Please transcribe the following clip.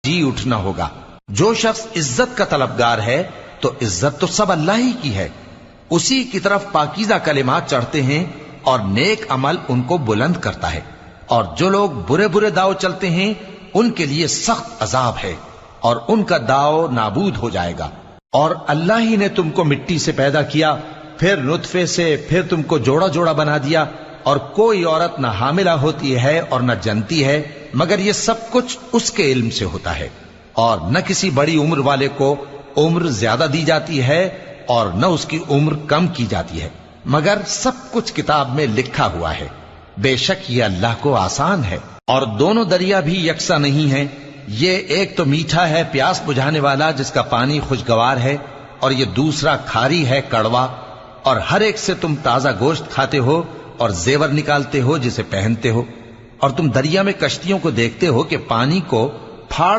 जी उठना होगा। जो शख्स इज्जत का तलबगार है तो इज्जत तो सब अल्लाह ही की है। उसी की तरफ पाकीज़ा कलिमात चढ़ते हैं और नेक अमल उनको बुलंद करता है। और जो लोग बुरे बुरे दाव चलते हैं उनके लिए सख्त अजाब है और उनका दाव नाबूद हो जाएगा। और अल्लाह ही ने तुमको मिट्टी से पैदा किया, फिर नुतफे से, फिर तुमको जोड़ा जोड़ा बना दिया। और कोई औरत न हामिला होती है और न जनती है, मगर ये सब कुछ उसके इल्म से होता है। और न किसी बड़ी उम्र वाले को उम्र ज्यादा दी जाती है और न उसकी उम्र कम की जाती है, मगर सब कुछ किताब में लिखा हुआ है। बेशक ये अल्लाह को आसान है। और दोनों दरिया भी यकसा नहीं है। ये एक तो मीठा है, प्यास बुझाने वाला, जिसका पानी खुशगवार है, और ये दूसरा खारी है, कड़वा। और हर एक से तुम ताजा गोश्त खाते हो और जेवर निकालते हो जिसे पहनते हो। और तुम दरिया में कश्तियों को देखते हो कि पानी को फाड़